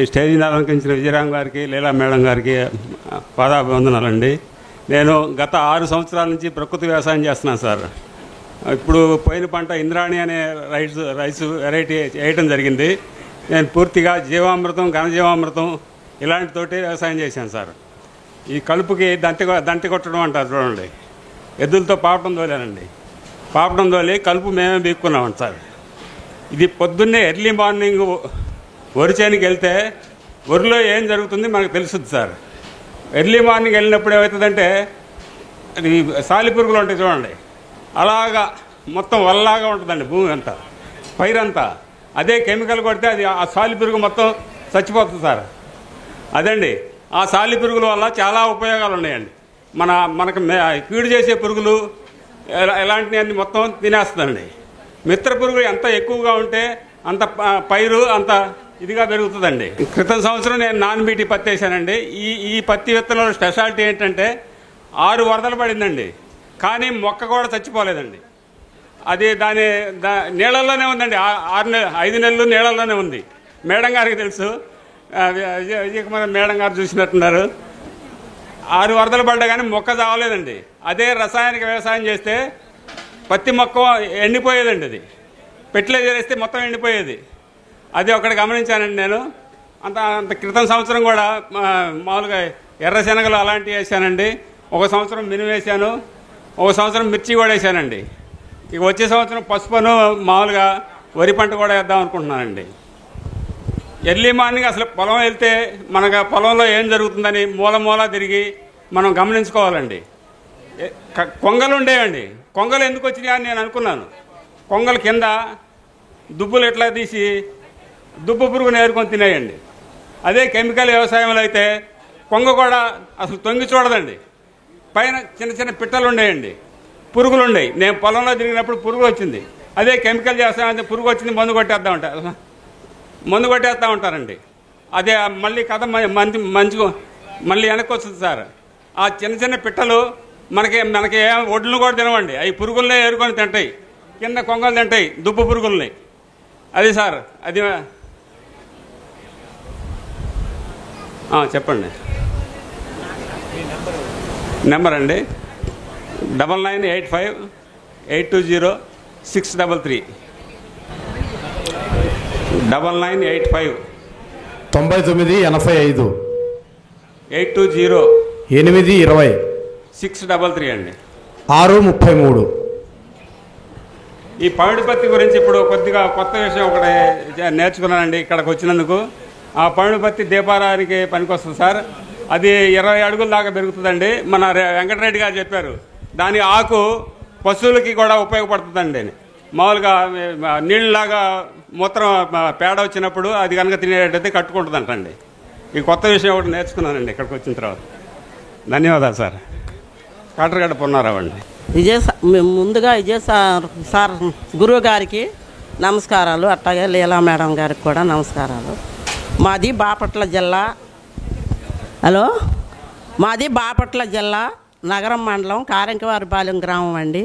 ఈ స్టేజీని అలంకరించిన విజయరామ్ గారికి, లీలా మేడం గారికి పాదాభివందనాలండి. నేను గత 6 సంవత్సరాల నుంచి ప్రకృతి వ్యవసాయం చేస్తున్నాను సార్. ఇప్పుడు పోయిన పంట ఇంద్రాణి అనే రైస్ వెరైటీ వేయటం జరిగింది. నేను పూర్తిగా జీవామృతం, ఘనజీవామృతం ఇలాంటితోటి వ్యవసాయం చేశాను సార్. ఈ కలుపుకి దంటి కొట్టడం అంటారు చూడండి, ఎద్దులతో పాపటం తోలేనండి. పాపటం తోలి కలుపు మేమే బీక్కున్నామండి సార్. ఇది పొద్దున్నే ఎర్లీ మార్నింగ్ వరి చేనుకి వెళ్తే వరిలో ఏం జరుగుతుంది మనకు తెలుస్తుంది సార్. ఎర్లీ మార్నింగ్ వెళ్ళినప్పుడు ఏమవుతుందంటే అది సాలిపురుగులు ఉంటాయి చూడండి, అలాగా మొత్తం వల్లాగా ఉంటుందండి భూమి అంతా, పైరంతా. అదే కెమికల్ కొడితే అది ఆ సాలిపురుగు మొత్తం చచ్చిపోతుంది సార్. అదండి, ఆ సాలిపురుగుల వల్ల చాలా ఉపయోగాలు ఉన్నాయండి. మనకు కీడు చేసే పురుగులు ఎలాంటివన్నీ మొత్తం తినేస్తుందండి. మిత్ర పురుగు ఎంత ఎక్కువగా ఉంటే అంత పైరు అంత ఇదిగా పెరుగుతుందండి. క్రితం సంవత్సరం నేను నాన్ బీటీ పత్తి వేసానండి. ఈ పత్తి విత్తనంలో స్పెషాలిటీ ఏంటంటే 6 వరదలు పడిందండి, కానీ మొక్క కూడా చచ్చిపోలేదండి. అది నీళ్ళల్లోనే ఉందండి. 5 నెలలు నీళ్ళల్లోనే ఉంది. మేడం గారికి తెలుసు, విజయకుమార్ మేడం గారు చూసినట్టున్నారు. 6 వరదలు పడ్డా కానీ మొక్క చావలేదండి. అదే రసాయనిక వ్యవసాయం చేస్తే పత్తి మొక్క ఎండిపోయేదండి. అది పెట్టిలో చేస్తే మొత్తం ఎండిపోయేది. అది ఒకటి గమనించానండి నేను. అంత క్రితం సంవత్సరం కూడా మామూలుగా ఎర్ర శనగలు అలాంటివి వేసానండి. ఒక సంవత్సరం మినుము వేసాను, ఒక సంవత్సరం మిర్చి కూడా వేసానండి. ఇక వచ్చే సంవత్సరం పసుపును మామూలుగా వరి పంట కూడా వేద్దాం అనుకుంటున్నానండి. ఎర్లీ మార్నింగ్ అసలు పొలం వెళ్తే మనకు పొలంలో ఏం జరుగుతుందని మూల తిరిగి మనం గమనించుకోవాలండి. కొంగలు ఉండేవండి. కొంగలు ఎందుకు వచ్చినాయి అని నేను అనుకున్నాను. కొంగల కింద దుబ్బులు ఎట్లా తీసి దుబ్బు పురుగు నేరుకొని తినేయండి. అదే కెమికల్ వ్యవసాయంలో అయితే కొంగ కూడా అసలు తొంగి చూడదండి. పైన చిన్న చిన్న పిట్టలు ఉండేయండి, పురుగులు ఉండేవి. నేను పొలంలో తిరిగినప్పుడు పురుగు వచ్చింది. అదే కెమికల్ వ్యవసాయం అయితే పురుగు వచ్చింది మందు కొట్టేస్తూ ఉంటారండి. అదే మళ్ళీ కథ మంచిగా మళ్ళీ వెనక్కి వస్తుంది సార్. ఆ చిన్న చిన్న పిట్టలు మనకి ఒడ్లను కూడా తినవండి. అవి పురుగులనే ఏరుకొని తింటాయి, కింద కొంగలు తింటాయి దుబ్బు పురుగుల్ని. అది సార్, అది చెప్పండి. నెంబర్ అండి 9985820633 9985 9985 820 820 633 అండి 633. ఈ పమిడి పత్తి గురించి ఇప్పుడు కొద్దిగా కొత్త విషయం ఒకటి నేర్చుకున్నానండి ఇక్కడికి వచ్చినందుకు. ఆ పమిడి పత్తి దీపారానికి పనికొస్తుంది సార్. అది 20 అడుగుల దాకా పెరుగుతుందండి. మన వెంకటరెడ్డి గారు చెప్పారు దాని ఆకు పశువులకి కూడా ఉపయోగపడుతుందండి. మామూలుగా నీళ్ళలాగా మూత్రం పేడ వచ్చినప్పుడు అది కనుక తినేటైతే కట్టుకుంటుందంటండి. ఈ కొత్త విషయం ఒకటి నేర్చుకున్నానండి ఇక్కడికి వచ్చిన తర్వాత. ధన్యవాదాలు సార్. కాటరగడ్డ పొన్నారావు అండి. ముందుగా సార్ గురువు గారికి నమస్కారాలు, అట్లాగే లీలా మేడం గారికి కూడా నమస్కారాలు. మాది బాపట్ల జిల్లా మాది బాపట్ల జిల్లా నగరం మండలం కారంకివారిపాలెం గ్రామం అండి.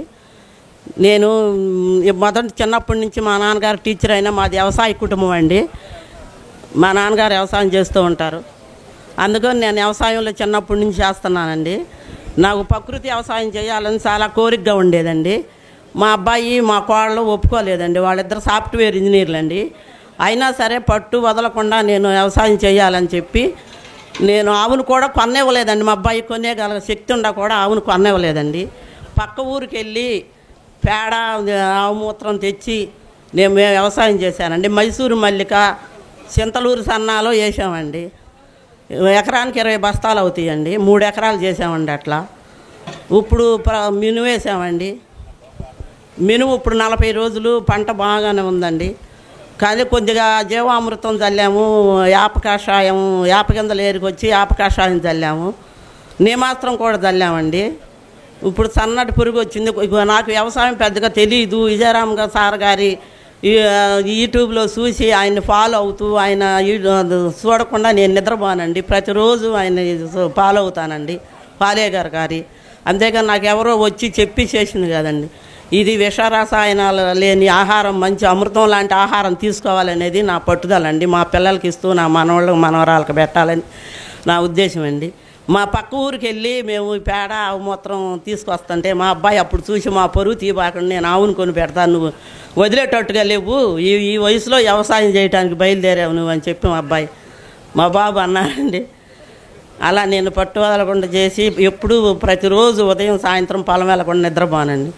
నేను మొదటి చిన్నప్పటి నుంచి మా నాన్నగారు టీచర్ అయినా మాది వ్యవసాయ కుటుంబం అండి. మా నాన్నగారు వ్యవసాయం చేస్తూ ఉంటారు. అందుకని నేను వ్యవసాయంలో చిన్నప్పటి నుంచి చేస్తున్నానండి. నాకు ప్రకృతి వ్యవసాయం చేయాలని చాలా కోరికగా ఉండేదండి. మా అబ్బాయి మా కోడలు ఒప్పుకోలేదండి. వాళ్ళిద్దరు సాఫ్ట్వేర్ ఇంజనీర్లు అండి. అయినా సరే పట్టు వదలకుండా నేను వ్యవసాయం చేయాలని చెప్పి నేను ఆవును కూడా కొనివ్వలేదండి. మా అబ్బాయి కొనేగల శక్తి ఉండా కూడా ఆవును కొనివ్వలేదండి. పక్క ఊరికి వెళ్ళి పేడ ఆవు మూత్రం తెచ్చి మేము వ్యవసాయం చేశానండి. మైసూరు మల్లిక, చింతలూరు సన్నాలో వేసామండి. ఎకరానికి 20 బస్తాలు అవుతాయండి. 3 ఎకరాలు చేసామండి. అట్లా ఇప్పుడు మినుము వేసామండి. మినుము ఇప్పుడు 40 రోజులు పంట బాగానే ఉందండి. కానీ కొద్దిగా జీవామృతం చల్లాము, యాప కషాయం, యాప కిందలు ఏరుకొచ్చి యాప కషాయం చల్లాము, నీమాస్త్రం కూడా చల్లామండి. ఇప్పుడు సన్నటి పురుగు వచ్చింది. నాకు వ్యవసాయం పెద్దగా తెలియదు. విజయరామ్ సార్ గారి యూట్యూబ్లో చూసి ఆయన్ని ఫాలో అవుతూ ఆయన చూడకుండా నేను నిద్రపోనండి. ప్రతిరోజు ఆయన ఫాలో అవుతానండి, పాలే గారి. అంతేగాని నాకు ఎవరో వచ్చి చెప్పి చేసింది కదండి. ఇది విషరసాయనాలు లేని ఆహారం, మంచి అమృతం లాంటి ఆహారం తీసుకోవాలనేది నా పట్టుదలండి. మా పిల్లలకి ఇస్తూ నా మనవాళ్ళకి మనవరాలకు పెట్టాలని నా ఉద్దేశం అండి. మా పక్క ఊరికి వెళ్ళి మేము ఈ పేడ ఆవు మూత్రం తీసుకొస్తుంటే మా అబ్బాయి అప్పుడు చూసి మా పరువు తీయబాకుండా నేను ఆవును కొని పెడతాను, నువ్వు వదిలేటట్టుగా లేవు, ఈ వయసులో వ్యవసాయం చేయడానికి బయలుదేరావు నువ్వు అని చెప్పి మా బాబు అన్నారండి. అలా నేను పట్టు వదలకుండా చేసి ఎప్పుడు ప్రతిరోజు ఉదయం సాయంత్రం పొలం వెళ్ళకుండా నిద్రపోనండి.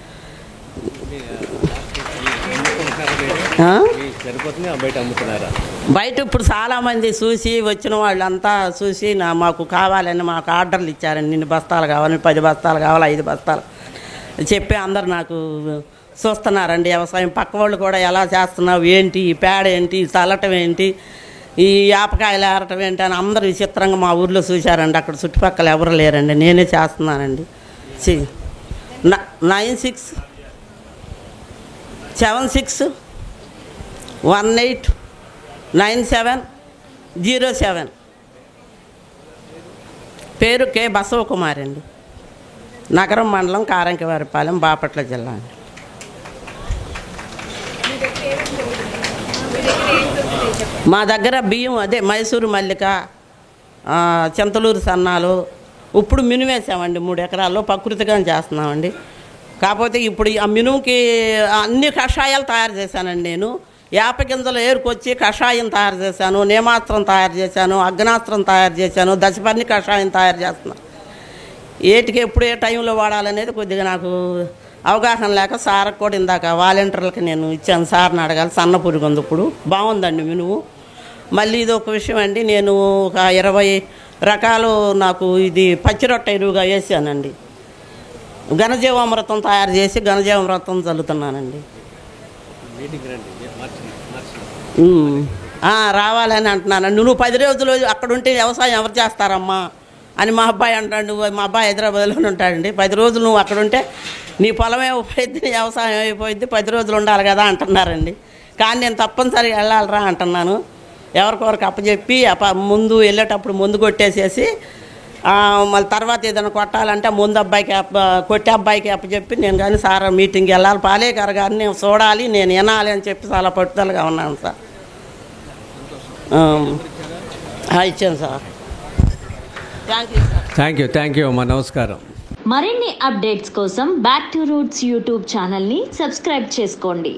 బయట ఇప్పుడు చాలామంది చూసి వచ్చిన వాళ్ళంతా చూసి మాకు కావాలని మాకు ఆర్డర్లు ఇచ్చారండి. ఇన్ని బస్తాలు కావాలి, 10 బస్తాలు కావాలి, 5 బస్తాలు చెప్పి అందరు నాకు చూస్తున్నారండి. వ్యవసాయం పక్క వాళ్ళు కూడా ఎలా చేస్తున్నావు ఏంటి, ఈ పేడ ఏంటి, ఈ చల్లటం ఏంటి, ఈ యాపకాయలు ఏరటం ఏంటి అని అందరూ విచిత్రంగా మా ఊర్లో చూశారండి. అక్కడ చుట్టుపక్కల ఎవరు లేరండి, నేనే చేస్తున్నానండి. 9676189707. పేరు కె బసవకుమార్ అండి. నగరం మండలం, కారంకివారిపాలెం, బాపట్ల జిల్లా అండి. మా దగ్గర బియ్యం అదే మైసూరు మల్లిక, చింతలూరు సన్నాలు, ఇప్పుడు మినుమేసామండి 3 ఎకరాల్లో, ప్రకృతిగా చేస్తున్నామండి. కాకపోతే ఇప్పుడు ఆ మినుముకి అన్ని కషాయాలు తయారు చేశానండి. నేను యాప గింజలు ఏరుకొచ్చి కషాయం తయారు చేశాను, నేమాస్త్రం తయారు చేశాను, అగ్నాస్త్రం తయారు చేశాను, దశపర్ణి కషాయం తయారు చేస్తున్నాను. ఏటికి ఎప్పుడు ఏ టైంలో వాడాలనేది కొద్దిగా నాకు అవగాహన లేక సార్కి కూడా ఇందాక వాలంటీర్లకి నేను ఇచ్చాను, సార్ని అడగాలి. సన్న పురుగు ఉంది, ఇప్పుడు బాగుందండి మినుము. మళ్ళీ ఇది ఒక విషయం అండి, నేను ఒక 20 రకాలు నాకు ఇది పచ్చిరొట్ట ఎరువుగా వేసానండి. ఘనజీవామృతం తయారు చేసి ఘనజీవామృతం చల్లుతున్నానండి. రావాలని అంటున్నానండి. నువ్వు 10 రోజులు అక్కడ ఉంటే వ్యవసాయం ఎవరు చేస్తారమ్మా అని మా అబ్బాయి అంటాడు. మా అబ్బాయి హైదరాబాద్లోనే ఉంటాడండి. 10 రోజులు నువ్వు అక్కడ ఉంటే నీ పొలమే అయిపోయింది, వ్యవసాయం అయిపోయింది, 10 రోజులు ఉండాలి కదా అంటున్నారండి. కానీ నేను తప్పనిసరిగా వెళ్ళాలిరా అంటున్నాను. ఎవరికొరకు అప్పచెప్పి ముందు వెళ్ళేటప్పుడు ముందు కొట్టేసేసి మళ్ళీ తర్వాత ఏదైనా కొట్టాలంటే ముందు అబ్బాయికి కొట్టే అబ్బాయికి అప్పచెప్పి నేను కానీ సార్ మీటింగ్కి వెళ్ళాలి, పాలేకర్ గారిని నేను చూడాలి, నేను వినాలి అని చెప్పి చాలా పట్టుదలగా ఉన్నాను సార్. ఇచ్చాను సార్. థ్యాంక్ యూ అమ్మా, నమస్కారం. మరిన్ని అప్డేట్స్ కోసం బ్యాక్ టు రూట్స్ యూట్యూబ్ ఛానల్ని సబ్స్క్రైబ్ చేసుకోండి.